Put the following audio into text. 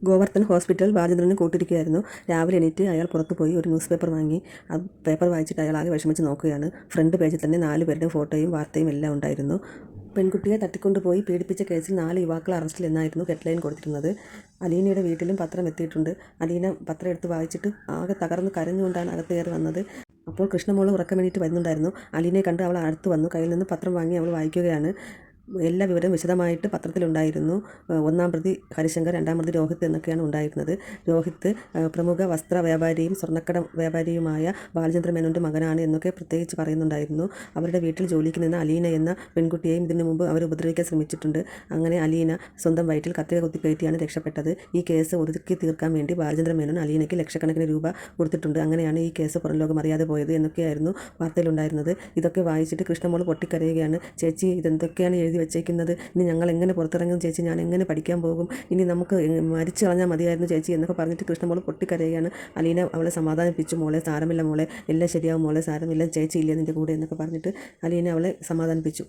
Govardhan hospital ബാലചന്ദ്രനെ കൂട്ടിരിക്കുകയായിരുന്നു. രാവിലെ എണീറ്റ് അയാൾ പുറത്തു പോയി ഒരു ന്യൂസ് പേപ്പർ വാങ്ങി. ആ പേപ്പർ വായിച്ചിട്ട് അയാൾ ആകെ വിഷമിച്ച് നോക്കുകയാണ്. ഫ്രണ്ട് പേജിൽ തന്നെ 4 പേരുടെയും ഫോട്ടോയും വാർത്തയും എല്ലാം ഉണ്ടായിരുന്നു. പെൺകുട്ടിയെ തട്ടിക്കൊണ്ടുപോയി പീഡിപ്പിച്ച കേസിൽ 4 യുവാക്കൾ അറസ്റ്റിൽ എന്നായിരുന്നു ഹെഡ്ലൈൻ കൊടുത്തിരുന്നത്. അലീനയുടെ വീട്ടിലും പത്രം എത്തിയിട്ടുണ്ട്. അലീന പത്രം എടുത്ത് വായിച്ചിട്ട് ആകെ തകർന്ന് കരഞ്ഞുകൊണ്ടാണ് അകത്ത് കയറി വന്നത്. അപ്പോൾ കൃഷ്ണമോൾ ഉറക്കം വേണ്ടിയിട്ട് വരുന്നുണ്ടായിരുന്നു. അലീനയെ കണ്ട് അവൾ അടുത്ത് വന്നു. കയ്യിൽ നിന്ന് പത്രം വാങ്ങി അവൾ വായിക്കുകയാണ്. എല്ലാ വിവരവും വിശദമായിട്ട് പത്രത്തിലുണ്ടായിരുന്നു. 1-ാം പ്രതി ഹരിശങ്കർ, 2-ാം പ്രതി രോഹിത് എന്നൊക്കെയാണ് ഉണ്ടായിരുന്നത്. രോഹിത് പ്രമുഖ വസ്ത്ര വ്യാപാരിയും സ്വർണ്ണക്കട വ്യാപാരിയുമായ ബാലചന്ദ്ര മേനോൻ്റെ മകനാണ് എന്നൊക്കെ പ്രത്യേകിച്ച് പറയുന്നുണ്ടായിരുന്നു. അവരുടെ വീട്ടിൽ ജോലിക്ക് നിന്ന അലീന എന്ന പെൺകുട്ടിയെയും ഇതിനു മുമ്പ് അവർ ഉപദ്രവിക്കാൻ ശ്രമിച്ചിട്ടുണ്ട്. അങ്ങനെ അലീന സ്വന്തം വയറ്റിൽ കത്തിക കുത്തിക്കയറ്റിയാണ് രക്ഷപ്പെട്ടത്. ഈ കേസ് ഒതുക്കി തീർക്കാൻ വേണ്ടി ബാലചന്ദ്ര മേനോൻ അലീനയ്ക്ക് ലക്ഷക്കണക്കിന് രൂപ കൊടുത്തിട്ടുണ്ട്. അങ്ങനെയാണ് ഈ കേസ് പുറം ലോകം അറിയാതെ പോയത് എന്നൊക്കെയായിരുന്നു വാർത്തയിലുണ്ടായിരുന്നത്. ഇതൊക്കെ വായിച്ചിട്ട് കൃഷ്ണമോൾ പൊട്ടിക്കരയുകയാണ്. ചേച്ചി, ഇതെന്തൊക്കെയാണ് എഴുതി വെച്ചേക്കുന്നത്? ഇനി ഞങ്ങൾ എങ്ങനെ പുറത്തിറങ്ങും ചേച്ചി? ഞാൻ എങ്ങനെ പഠിക്കാൻ പോകും? ഇനി നമുക്ക് മരിച്ചു കളഞ്ഞാൽ മതിയായിരുന്നു ചേച്ചി എന്നൊക്കെ പറഞ്ഞിട്ട് കൃഷ്ണമോൾ പൊട്ടിക്കരയുകയാണ്. അലീന അവളെ സമാധാനിപ്പിച്ചു. മോളെ, സാരമില്ല മോളെ, എല്ലാം ശരിയാവും മോളെ, സാരമില്ല, ചേച്ചി ഇല്ലേ നിൻ്റെ കൂടെ എന്നൊക്കെ പറഞ്ഞിട്ട് അലീന അവളെ സമാധാനിപ്പിച്ചു.